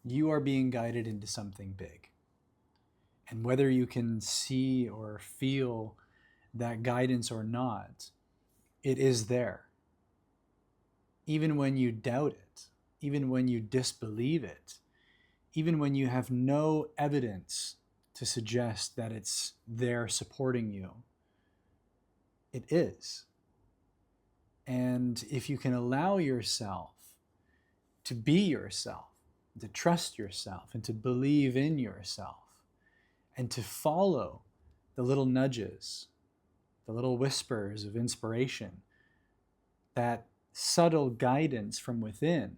you are being guided into something big. And whether you can see or feel that guidance or not, it is there. Even when you doubt it, even when you disbelieve it, even when you have no evidence to suggest that it's there supporting you, it is. And if you can allow yourself to be yourself, to trust yourself, and to believe in yourself, and to follow the little nudges, the little whispers of inspiration, that subtle guidance from within,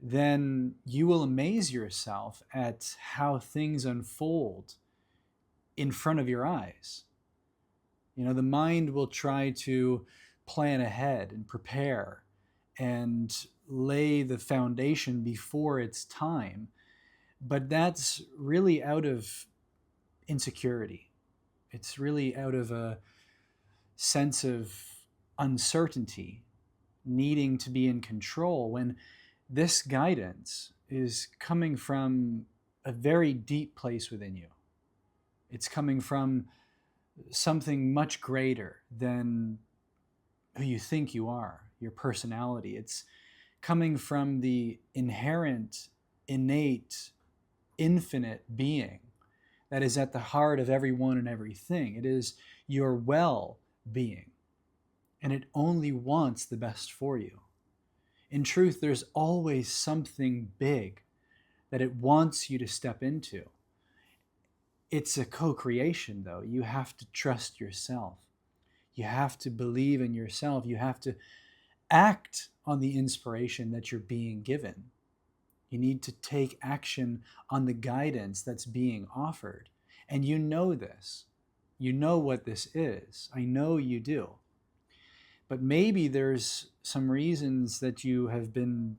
then you will amaze yourself at how things unfold in front of your eyes. You know, the mind will try to plan ahead and prepare and lay the foundation before its time, but that's really out of insecurity. It's really out of a sense of uncertainty, needing to be in control, when this guidance is coming from a very deep place within you. It's coming from something much greater than who you think you are, your personality. It's coming from the inherent, innate, infinite being that is at the heart of everyone and everything. It is your well-being, and it only wants the best for you. In truth, there's always something big that it wants you to step into. It's a co-creation, though. You have to trust yourself. You have to believe in yourself. You have to act on the inspiration that you're being given. You need to take action on the guidance that's being offered. And you know this. You know what this is. I know you do. But maybe there's some reasons that you have been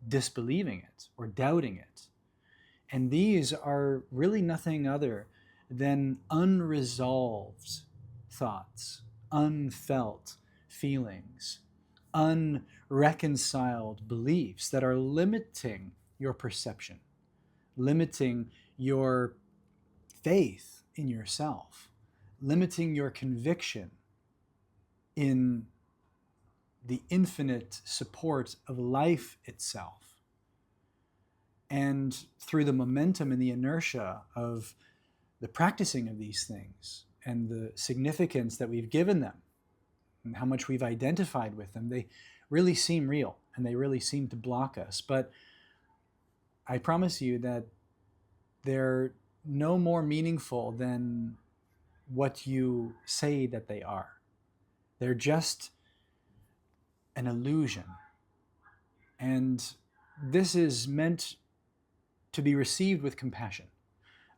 disbelieving it or doubting it. And these are really nothing other than unresolved thoughts, unfelt feelings, unreconciled beliefs that are limiting your perception, limiting your faith in yourself, limiting your conviction in the infinite support of life itself. And through the momentum and the inertia of the practicing of these things and the significance that we've given them and how much we've identified with them, they really seem real and they really seem to block us. But I promise you that they're no more meaningful than what you say that they are. They're just an illusion. And this is meant to be received with compassion.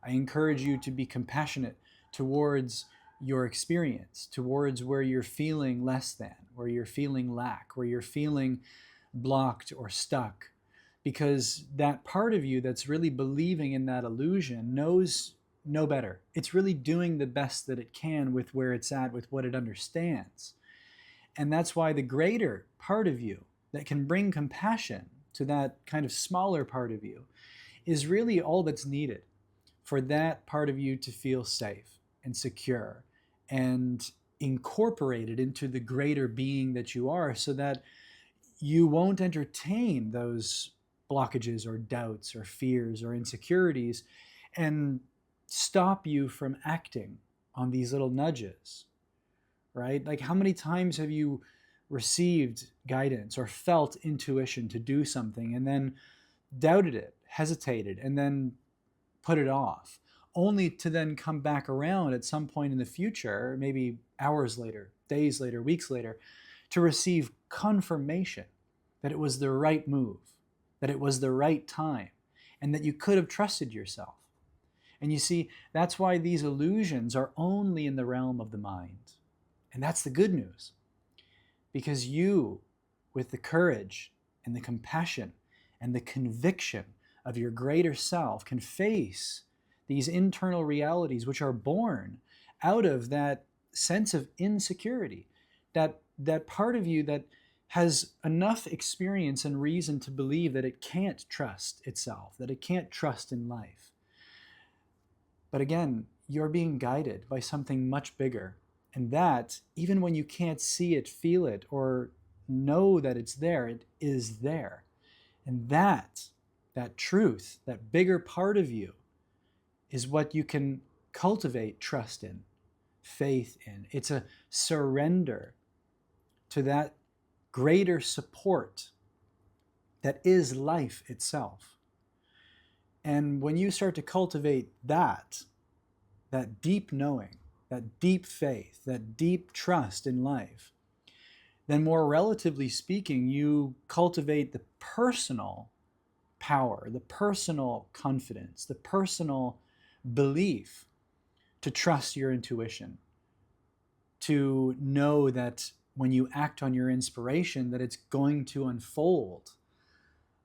I encourage you to be compassionate towards your experience, towards where you're feeling less than, where you're feeling lack, where you're feeling blocked or stuck, because that part of you that's really believing in that illusion knows no better. It's really doing the best that it can with where it's at, with what it understands. And that's why the greater part of you that can bring compassion to that kind of smaller part of you is really all that's needed for that part of you to feel safe and secure and incorporated into the greater being that you are, so that you won't entertain those blockages or doubts or fears or insecurities and stop you from acting on these little nudges, right? Like, how many times have you received guidance or felt intuition to do something and then doubted it, hesitated, and then put it off, only to then come back around at some point in the future, maybe hours later, days later, weeks later, to receive confirmation that it was the right move, that it was the right time, and that you could have trusted yourself. And you see, that's why these illusions are only in the realm of the mind. And that's the good news. Because you, with the courage and the compassion and the conviction of your greater self, can face these internal realities which are born out of that sense of insecurity, that part of you that has enough experience and reason to believe that it can't trust itself, that it can't trust in life. But again, you're being guided by something much bigger. And that, even when you can't see it, feel it, or know that it's there, it is there. And that truth, that bigger part of you, is what you can cultivate trust in, faith in. It's a surrender to that greater support that is life itself. And when you start to cultivate that deep knowing, that deep faith, that deep trust in life, then more relatively speaking, you cultivate the personal power, the personal confidence, the personal belief to trust your intuition, to know that when you act on your inspiration, that it's going to unfold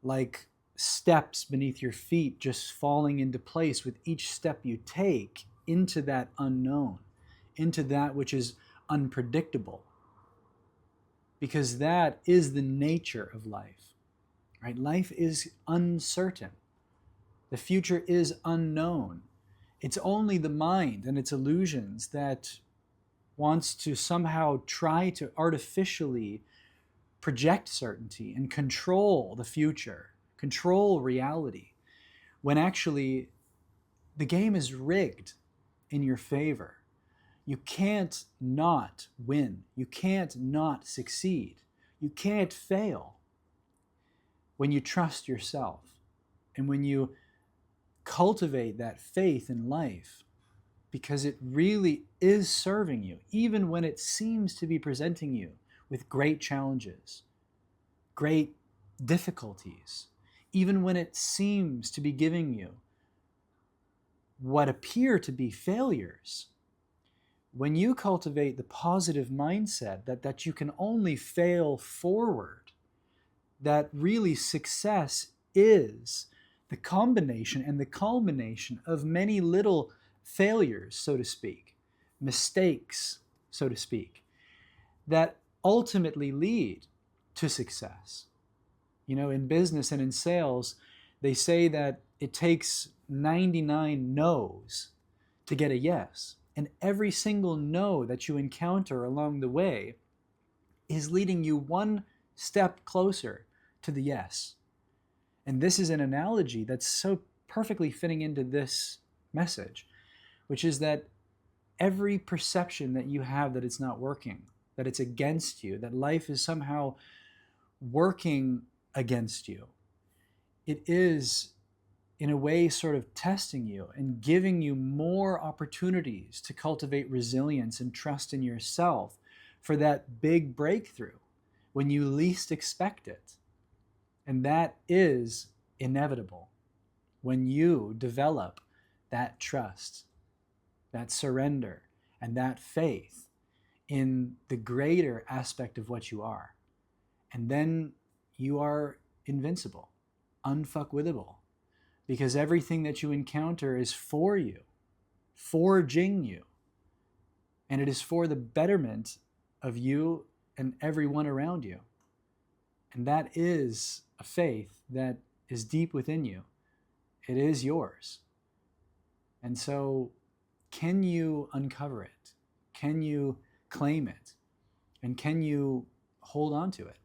like steps beneath your feet, just falling into place with each step you take into that unknown, into that which is unpredictable. Because that is the nature of life, right? Life is uncertain. The future is unknown. It's only the mind and its illusions that wants to somehow try to artificially project certainty and control the future, control reality, when actually the game is rigged in your favor. You can't not win. You can't not succeed. You can't fail when you trust yourself and when you cultivate that faith in life, because it really is serving you, even when it seems to be presenting you with great challenges, great difficulties, even when it seems to be giving you what appear to be failures. When you cultivate the positive mindset that you can only fail forward, that really success is the combination and the culmination of many little failures, so to speak, mistakes, so to speak, that ultimately lead to success. You know, in business and in sales, they say that it takes 99 no's to get a yes. And every single no that you encounter along the way is leading you one step closer to the yes. And this is an analogy that's so perfectly fitting into this message, which is that every perception that you have that it's not working, that it's against you, that life is somehow working against you, it is in a way sort of testing you and giving you more opportunities to cultivate resilience and trust in yourself for that big breakthrough when you least expect it. And that is inevitable when you develop that trust, that surrender, and that faith in the greater aspect of what you are. And then you are invincible, unfuckwithable, because everything that you encounter is for you, forging you, and it is for the betterment of you and everyone around you. And that is a faith that is deep within you. It is yours. And so, can you uncover it? Can you claim it? And can you hold on to it?